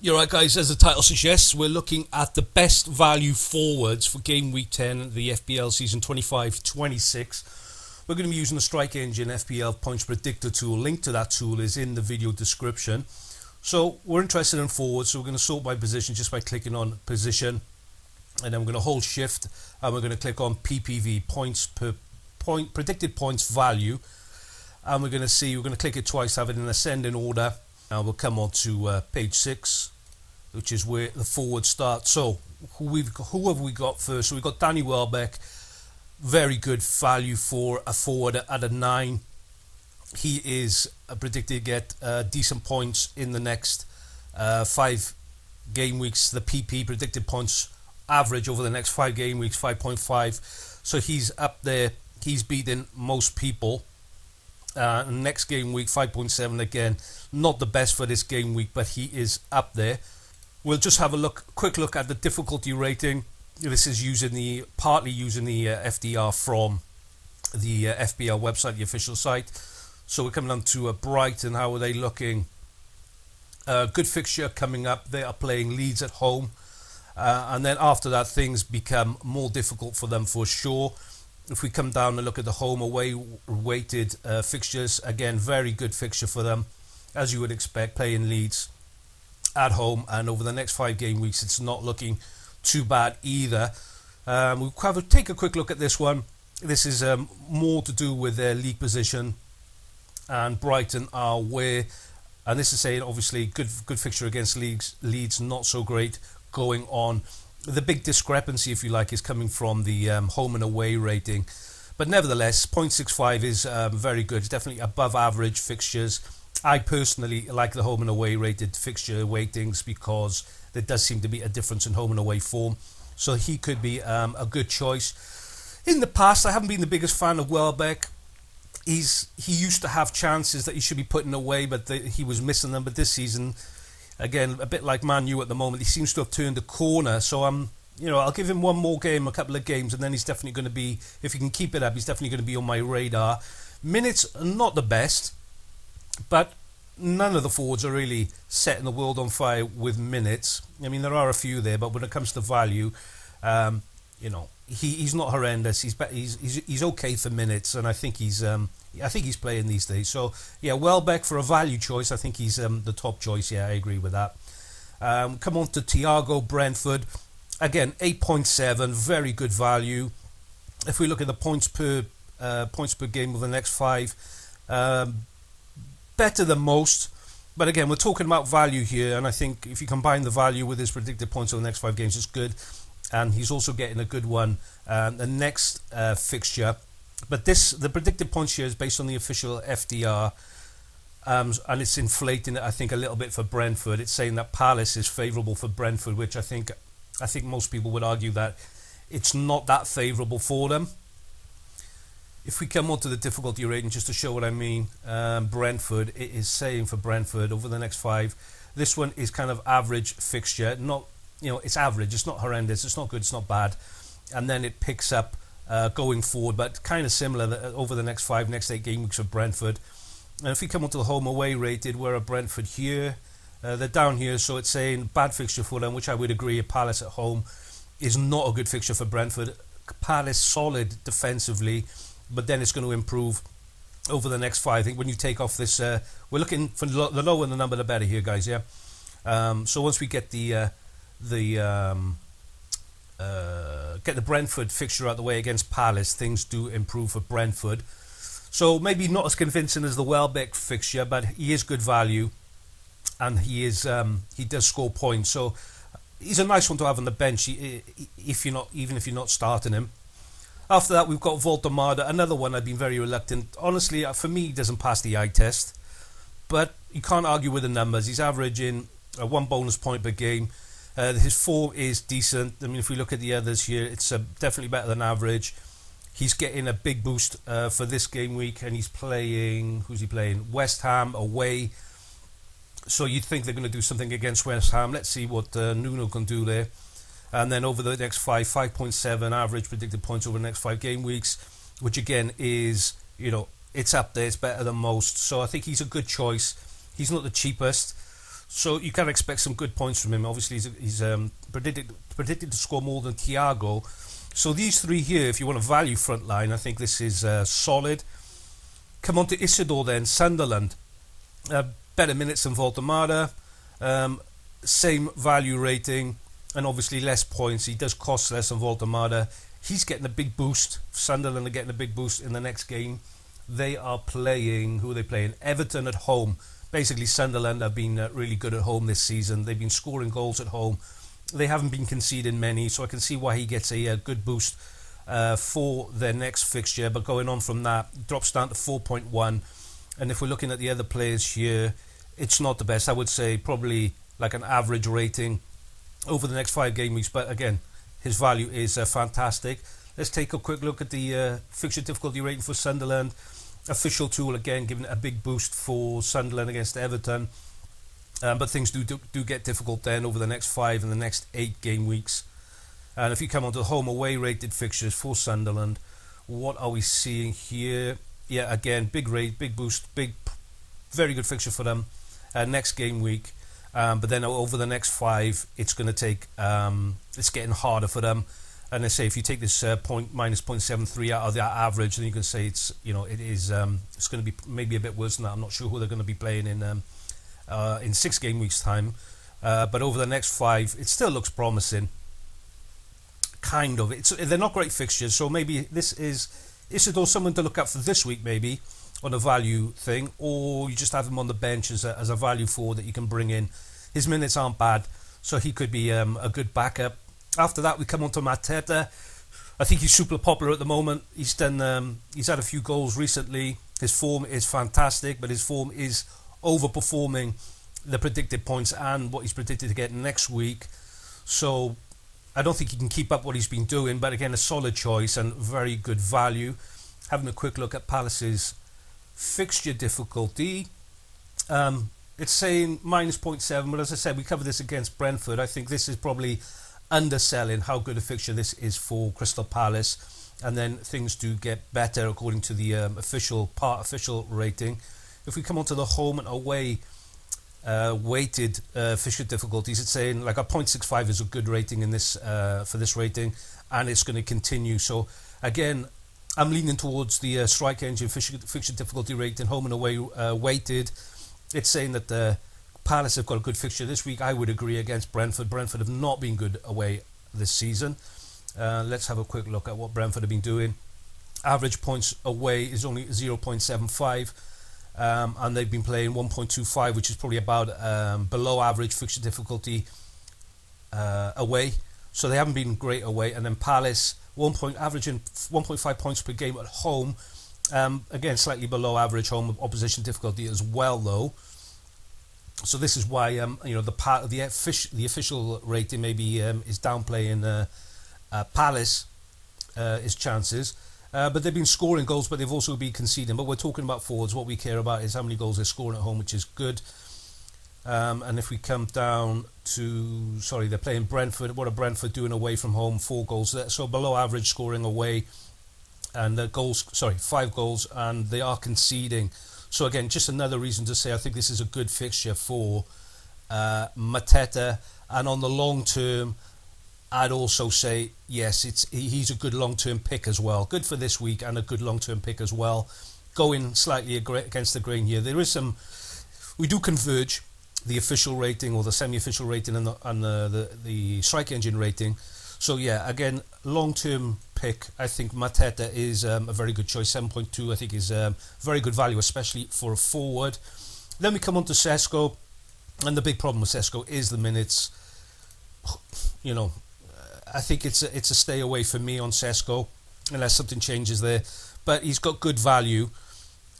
You're right, guys, as the title suggests, we're looking at the best value forwards for game week 10, the FPL season 25-26. We're going to be using the StrikeEngine FPL points predictor tool. Link to that tool is in the video description. So we're interested in forwards, so we're going to sort by position just by clicking on position, and then we're going to hold shift and we're going to click on PPV, points per point, predicted points value, and we're going to click it twice, have it in ascending order. Now we'll come on to page 6, which is where the forward starts. So who have we got first? So we've got Danny Welbeck, very good value for a forward at a 9. He is predicted to get decent points in the next 5 game weeks. The PP predicted points average over the next 5 game weeks, 5.5. So he's up there. He's beating most people. Next game week, 5.7 again. Not the best for this game week, but he is up there. We'll just have a quick look at the difficulty rating. This is partly using the FDR from the FPL website, the official site. So we're coming on to Brighton. How are they looking? Good fixture coming up. They are playing Leeds at home. And then after that, things become more difficult for them for sure. If we come down and look at the home away weighted fixtures, again, very good fixture for them, as you would expect, playing Leeds at home, and over the next 5 game weeks it's not looking too bad either. We'll take a quick look at this one. This is more to do with their league position, and Brighton are where, and this is saying obviously good fixture against Leeds, not so great going on. The big discrepancy, if you like, is coming from the home and away rating. But nevertheless, 0.65 is very good. It's definitely above average fixtures. I personally like the home and away rated fixture weightings because there does seem to be a difference in home and away form. So he could be a good choice. In the past, I haven't been the biggest fan of Welbeck. He used to have chances that he should be putting away, but he was missing them. But this season, again, a bit like Man U at the moment, he seems to have turned a corner. So I'll give him one more game, a couple of games, and then he's definitely going to be, if he can keep it up, he's definitely going to be on my radar. Minutes are not the best, but none of the forwards are really setting the world on fire with minutes. I mean, there are a few there, but when it comes to value, he's not horrendous. He's okay for minutes, and I think he's playing these days. So yeah, Welbeck for a value choice, I think he's the top choice. Yeah, I agree with that. Come on to Thiago, Brentford. Again, 8.7, very good value. If we look at the points per game over the next 5, better than most. But again, we're talking about value here, and I think if you combine the value with his predicted points over the next 5 games, it's good. And he's also getting a good one the next fixture. But the predicted points here is based on the official FDR, and it's inflating it, I think, a little bit for Brentford. It's saying that Palace is favourable for Brentford, which I think most people would argue that it's not that favourable for them. If we come on to the difficulty rating, just to show what I mean, Brentford, it is saying for Brentford over the next 5, this one is kind of average fixture. Not, it's average. It's not horrendous. It's not good. It's not bad. And then it picks up going forward, but kind of similar over the next 8 game weeks for Brentford. And if we come on to the home away rated, we're at Brentford here. They're down here, so it's saying bad fixture for them, which I would agree. Palace at home is not a good fixture for Brentford. Palace solid defensively, but then it's going to improve over the next 5. I think when you take off this, we're looking for the lower the number, the better here, guys. Yeah. So once we get the Brentford fixture out of the way against Palace, things do improve for Brentford. So maybe not as convincing as the Welbeck fixture, but he is good value, and he does score points. So he's a nice one to have on the bench even if you're not starting him. After that, we've got Woltemade, another one I've been very reluctant. Honestly, for me, he doesn't pass the eye test, but you can't argue with the numbers. He's averaging 1 bonus point per game. His form is decent. I mean, if we look at the others here, it's definitely better than average. He's getting a big boost for this game week, and he's playing, who's he playing? West Ham away. So you'd think they're going to do something against West Ham. Let's see what Nuno can do there. And then over the next 5.7 average predicted points over the next 5 game weeks, which again is, it's up there. It's better than most. So I think he's a good choice. He's not the cheapest. So you can expect some good points from him. Obviously, he's predicted to score more than Thiago. So these three here, if you want a value front line, I think this is solid. Come on to Isidor then, Sunderland. Better minutes than Woltemade. Same value rating, and obviously less points. He does cost less than Woltemade. He's getting a big boost. Sunderland are getting a big boost in the next game. They are playing, who are they playing? Everton at home. Basically, Sunderland have been really good at home this season. They've been scoring goals at home. They haven't been conceding many, so I can see why he gets a good boost for their next fixture. But going on from that, drops down to 4.1. And if we're looking at the other players here, it's not the best. I would say probably like an average rating over the next 5 game weeks. But again, his value is fantastic. Let's take a quick look at the fixture difficulty rating for Sunderland. Official tool, again, giving it a big boost for Sunderland against Everton. But things do get difficult then over the next 5 and the next 8 game weeks. And if you come on to the home away rated fixtures for Sunderland, what are we seeing here? Yeah, again, big rate, big boost, very good fixture for them next game week. But then over the next 5, it's going to take, it's getting harder for them. And I say if you take this minus 0.73 out of that average, then you can say it's it's going to be maybe a bit worse than that. I'm not sure who they're going to be playing in 6 game weeks time, but over the next 5, it still looks promising. Kind of. They're not great fixtures, so maybe this is Isidor someone to look at for this week, maybe on a value thing, or you just have him on the bench as a value forward that you can bring in. His minutes aren't bad, so he could be a good backup. After that, we come on to Mateta. I think he's super popular at the moment. He's done. He's had a few goals recently. His form is fantastic, but his form is overperforming the predicted points and what he's predicted to get next week. So I don't think he can keep up what he's been doing. But again, a solid choice and very good value. Having a quick look at Palace's fixture difficulty. It's saying minus 0.7, but as I said, we covered this against Brentford. I think this is probably underselling how good a fixture this is for Crystal Palace, and then things do get better according to the official rating. If we come on to the home and away weighted fixture difficulties, it's saying like a 0.65 is a good rating in this for this rating, and it's going to continue. So again, I'm leaning towards the StrikeEngine fixture difficulty rating, home and away weighted. It's saying that the Palace have got a good fixture this week. I would agree against Brentford. Brentford have not been good away this season. Let's have a quick look at what Brentford have been doing. Average points away is only 0.75, and they've been playing 1.25, which is probably about below average fixture difficulty away. So they haven't been great away. And then Palace, averaging 1.5 points per game at home. Again, slightly below average home opposition difficulty as well, though. So this is why the official rating maybe is downplaying Palace his chances, but they've been scoring goals, but they've also been conceding. But we're talking about forwards. What we care about is how many goals they're scoring at home, which is good. And if we come down to they're playing Brentford. What are Brentford doing away from home? 4 goals. So below average scoring away, and 5 goals, and they are conceding. So again, just another reason to say I think this is a good fixture for Mateta. And on the long term, I'd also say yes, he's a good long-term pick as well. Good for this week and a good long-term pick as well. Going slightly against the grain here. There is we do converge the official rating or the semi-official rating and the StrikeEngine rating. So yeah, again, long-term pick. I think Mateta is a very good choice. 7.2 I think is very good value, especially for a forward. Then we come on to Sesko, and the big problem with Sesko is the minutes. I think it's a stay away for me on Sesko unless something changes there. But he's got good value.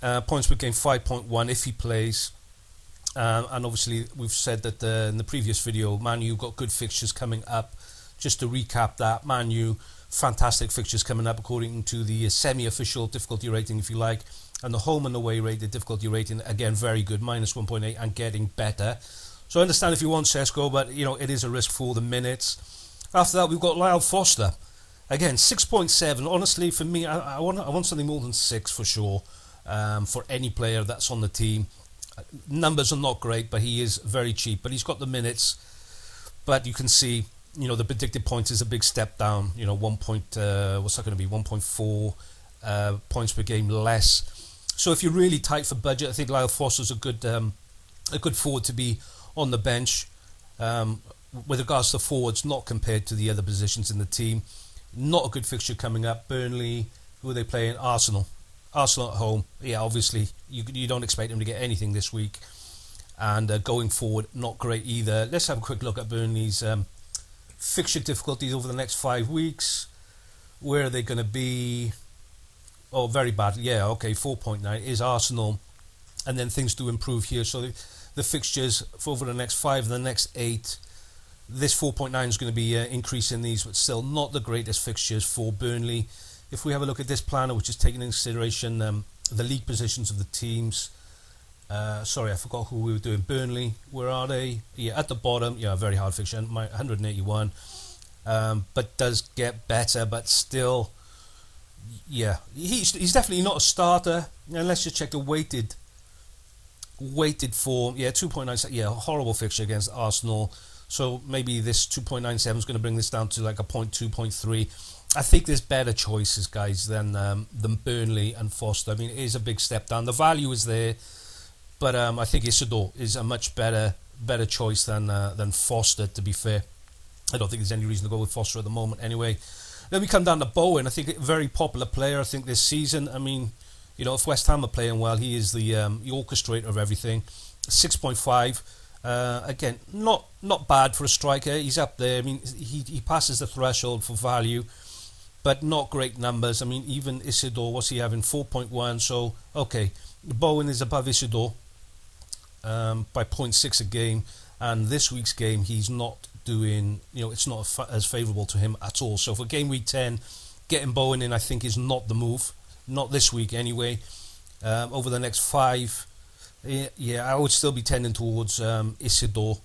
Points per game 5.1 if he plays. And obviously we've said that in the previous video, Man U got good fixtures coming up. Just to recap that, Man U, fantastic fixtures coming up according to the semi-official difficulty rating, if you like. And the home and away rated difficulty rating, again, very good, minus 1.8 and getting better. So I understand if you want Sesko, but it is a risk for the minutes. After that, we've got Lyle Foster. Again, 6.7. Honestly, for me, I want something more than 6 for sure, for any player that's on the team. Numbers are not great, but he is very cheap. But he's got the minutes. But you can see, the predicted points is a big step down. What's that going to be? 1.4 points per game less. So if you're really tight for budget, I think Lyle Foster's a good forward to be on the bench. With regards to forwards, not compared to the other positions in the team. Not a good fixture coming up. Burnley, who are they playing? Arsenal at home. Yeah, obviously you don't expect them to get anything this week. And going forward, not great either. Let's have a quick look at Burnley's fixture difficulties over the next 5 weeks. Where are they going to be? Oh, very bad. Yeah, okay, 4.9 is Arsenal. And then things do improve here. So the fixtures for over the next 5 and the next 8. This 4.9 is going to be increasing these, but still not the greatest fixtures for Burnley. If we have a look at this planner, which is taking into consideration the league positions of the teams. Sorry, I forgot who we were doing. Burnley, where are they? Yeah, at the bottom. Yeah, very hard fixture. 181. But does get better, but still, yeah, he's definitely not a starter. And let's just check the weighted form. Yeah, 2.97. Yeah, horrible fixture against Arsenal. So maybe this 2.97 is going to bring this down to like a 0.2, 0.3. I think there's better choices, guys, than Burnley and Foster. I mean, it is a big step down. The value is there, but I think Isidor is a much better choice than Foster, to be fair. I don't think there's any reason to go with Foster at the moment anyway. Then we come down to Bowen. I think a very popular player, I think, this season. I mean, if West Ham are playing well, he is the orchestrator of everything. 6.5. Again, not bad for a striker. He's up there. I mean, he passes the threshold for value, but not great numbers. I mean, even Isidor, what's he having? 4.1. So, okay, Bowen is above Isidor by 0.6 a game. And this week's game, he's not doing, it's not as favourable to him at all. So for game week 10, getting Bowen in, I think, is not the move. Not this week anyway. Over the next 5... Yeah, I would still be tending towards Isidor.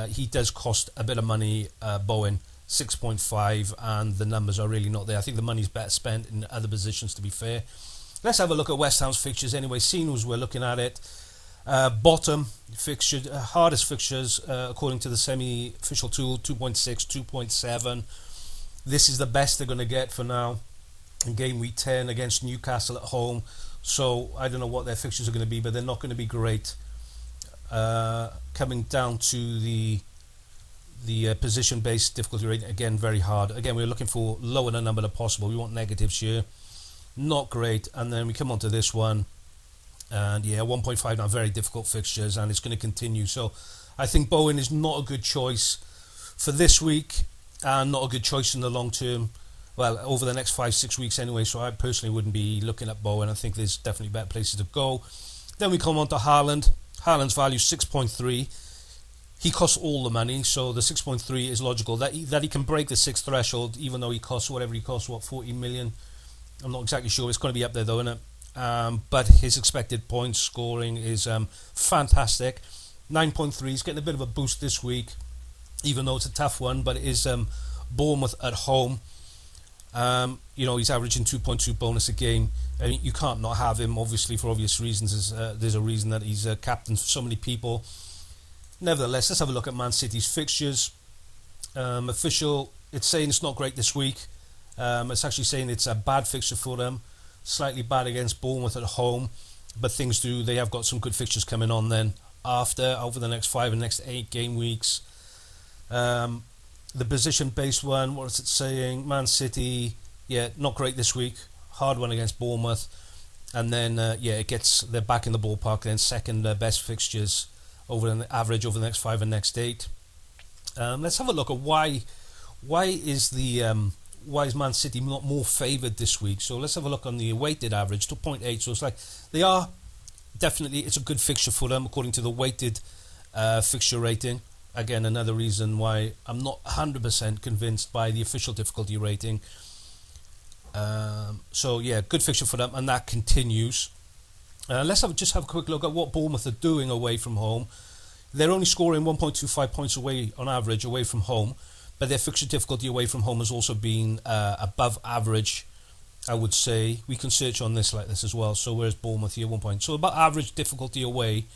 He does cost a bit of money, Bowen, 6.5, and the numbers are really not there. I think the money's better spent in other positions, to be fair. Let's have a look at West Ham's fixtures anyway, seeing as we're looking at it. Bottom fixture, hardest fixtures, according to the semi-official tool, 2.6, 2.7. This is the best they're going to get for now in game week 10 against Newcastle at home. So I don't know what their fixtures are going to be, but they're not going to be great. Coming down to the position-based difficulty rating, again, very hard. Again, we're looking for lower the number than possible. We want negatives here. Not great. And then we come on to this one. And yeah, 1.5 now, very difficult fixtures, and it's going to continue. So I think Bowen is not a good choice for this week, and not a good choice in the long term. Well, over the next 5-6 weeks anyway, so I personally wouldn't be looking at Bowen. I think there's definitely better places to go. Then we come on to Haaland. Haaland's value 6.3. He costs all the money, so the 6.3 is logical. That he can break the 6 threshold, even though he costs whatever he costs, 40 million? I'm not exactly sure. It's going to be up there though, isn't it? But his expected points scoring is fantastic. 9.3. He's getting a bit of a boost this week, even though it's a tough one, but it is Bournemouth at home. He's averaging 2.2 bonus a game. I mean, you can't not have him, obviously, for obvious reasons. There's a reason that he's captain for so many people. Nevertheless, let's have a look at Man City's fixtures. Official, it's saying it's not great this week. It's actually saying it's a bad fixture for them. Slightly bad against Bournemouth at home. But they have got some good fixtures coming on then over the next 5 and next 8 game weeks. The position-based one, what is it saying? Man City, yeah, not great this week. Hard one against Bournemouth. And then, they're back in the ballpark. Then second best fixtures over the average over the next 5 and next 8. Let's have a look at why is Man City not more favoured this week. So let's have a look on the weighted average, 2.8. So it's like they are definitely, it's a good fixture for them according to the weighted fixture rating. Again, another reason why I'm not 100% convinced by the official difficulty rating. Good fixture for them, and that continues. Let's just have a quick look at what Bournemouth are doing away from home. They're only scoring 1.25 points away on average away from home, but their fixture difficulty away from home has also been above average, I would say. We can search on this like this as well. So where's Bournemouth here? 1 point. So about average difficulty away.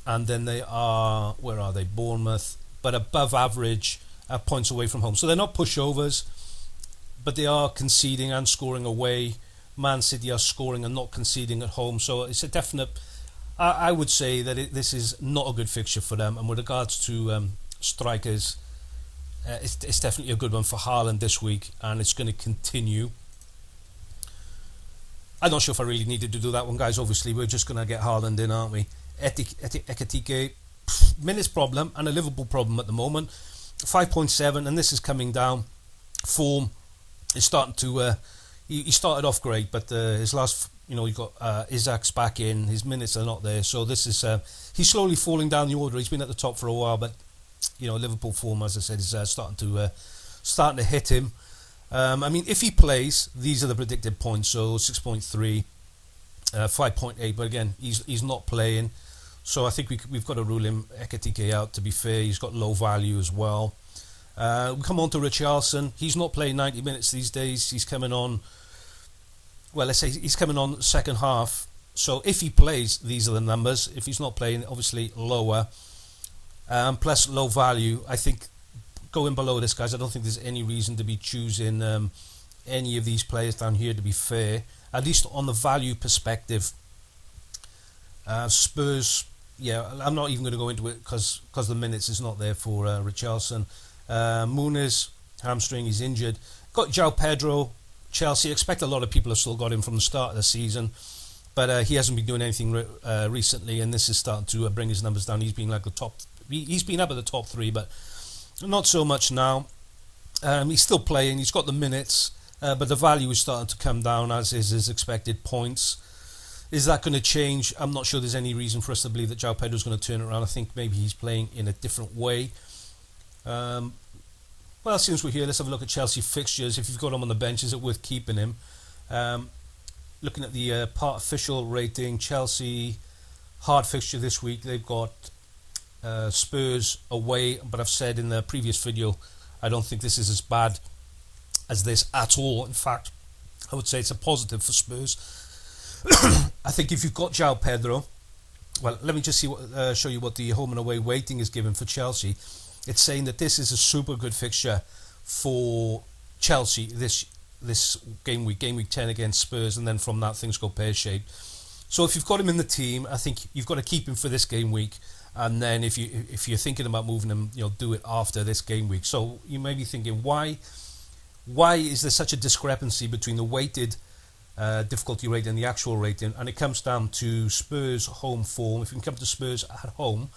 and then they are, where are they? Bournemouth, but above average points away from home. So they're not pushovers, but they are conceding and scoring away. Man City are scoring and not conceding at home. So it's a definite, I would say that this is not a good fixture for them. And with regards to strikers, it's definitely a good one for Haaland this week, and it's going to continue. I'm not sure if I really needed to do that one, guys. Obviously, we're just going to get Haaland in, aren't we? Ekitike, minutes problem and a Liverpool problem at the moment. 5.7, and this is coming down. Form is starting to... he started off great, but his last... he got Isak's back in. His minutes are not there. So this is... he's slowly falling down the order. He's been at the top for a while, but... Liverpool form, as I said, is starting to hit him. If he plays, these are the predicted points. So 6.3, 5.8. But again, he's not playing. So I think we've got to rule him Ekitike out. To be fair, he's got low value as well. We come on to Richarlison. He's not playing 90 minutes these days. He's coming on. Well, let's say he's coming on second half. So if he plays, these are the numbers. If he's not playing, obviously lower. Plus low value. I think going below this, guys, I don't think there's any reason to be choosing any of these players down here, to be fair, at least on the value perspective. Spurs, I'm not even going to go into it because the minutes is not there for Richarlison. Muniz, hamstring, he's injured. Got João Pedro, Chelsea. Expect a lot of people have still got him from the start of the season, but he hasn't been doing anything recently, and this is starting to bring his numbers down. He's been like the top. He's been up at the top 3, but not so much now. He's still playing. He's got the minutes, but the value is starting to come down, as is his expected points. Is that going to change? I'm not sure there's any reason for us to believe that João Pedro is going to turn it around. I think maybe he's playing in a different way. Well, since we're here, let's have a look at Chelsea fixtures. If you've got him on the bench, is it worth keeping him? Looking at the part official rating, Chelsea hard fixture this week. They've got Spurs away, but I've said in the previous video, I don't think this is as bad as this at all. In fact, I would say it's a positive for Spurs. I think if you've got João Pedro, well, let me just show you what the home and away weighting is given for Chelsea. It's saying that this is a super good fixture for Chelsea this game week 10 against Spurs, and then from that things go pear-shaped. So if you've got him in the team, I think you've got to keep him for this game week, and then if you're thinking about moving him, do it after this game week. So you may be thinking, why is there such a discrepancy between the weighted difficulty rating and the actual rating? And it comes down to Spurs home form. If you can come to Spurs at home,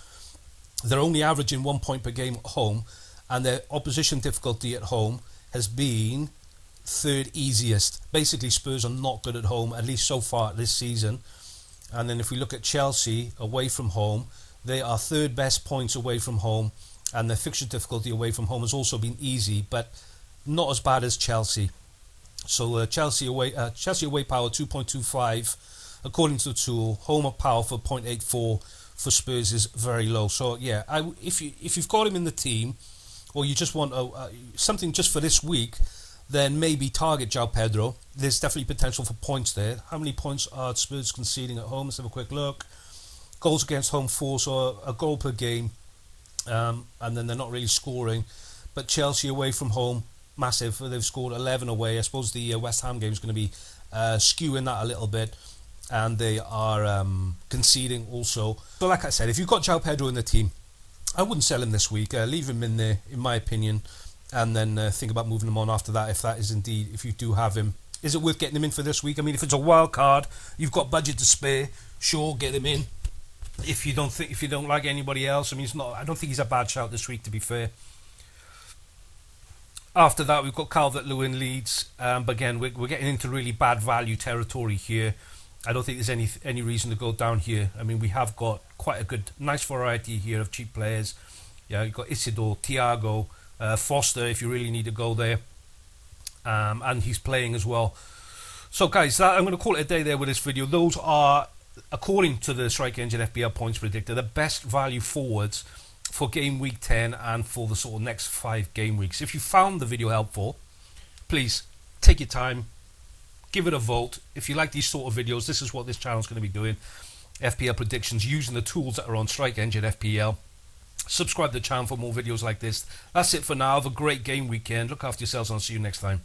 they're only averaging 1 point per game at home, and their opposition difficulty at home has been third easiest. Basically, Spurs are not good at home, at least so far this season. And then if we look at Chelsea away from home, they are third best points away from home, and their fixture difficulty away from home has also been easy, but not as bad as Chelsea. So Chelsea away power 2.25 according to the tool. Home of power for 0.84 for Spurs is very low. So yeah, if you've got him in the team, or you just want something just for this week, then maybe target João Pedro. There's definitely potential for points there. How many points are Spurs conceding at home? Let's have a quick look. Goals against home 4, so a goal per game, and then they're not really scoring. But Chelsea away from home, massive. They've scored 11 away. I suppose the West Ham game is going to be skewing that a little bit, and they are conceding also. So like I said, if you've got João Pedro in the team, I wouldn't sell him this week. Leave him in there, in my opinion, and then think about moving him on after that, if that is indeed, if you do have him. Is it worth getting him in for this week? I mean, if it's a wild card, you've got budget to spare, sure, get him in. If you don't like anybody else, I mean, I don't think he's a bad shout this week, to be fair. After that, we've got Calvert-Lewin Leeds, but again, we're getting into really bad value territory here. I don't think there's any reason to go down here. I mean, we have got quite a good, nice variety here of cheap players. Yeah, you've got Isidor, Thiago, Foster, if you really need to go there, and he's playing as well. So guys, I'm going to call it a day there with this video. Those are, according to the StrikeEngine FPL points predictor, the best value forwards for game week 10 and for the sort of next 5 game weeks. If you found the video helpful, please take your time, give it a vote. If you like these sort of videos, this is what this channel is going to be doing. FPL predictions using the tools that are on StrikeEngine FPL. Subscribe to the channel for more videos like this. That's it for now. Have a great game weekend. Look after yourselves and I'll see you next time.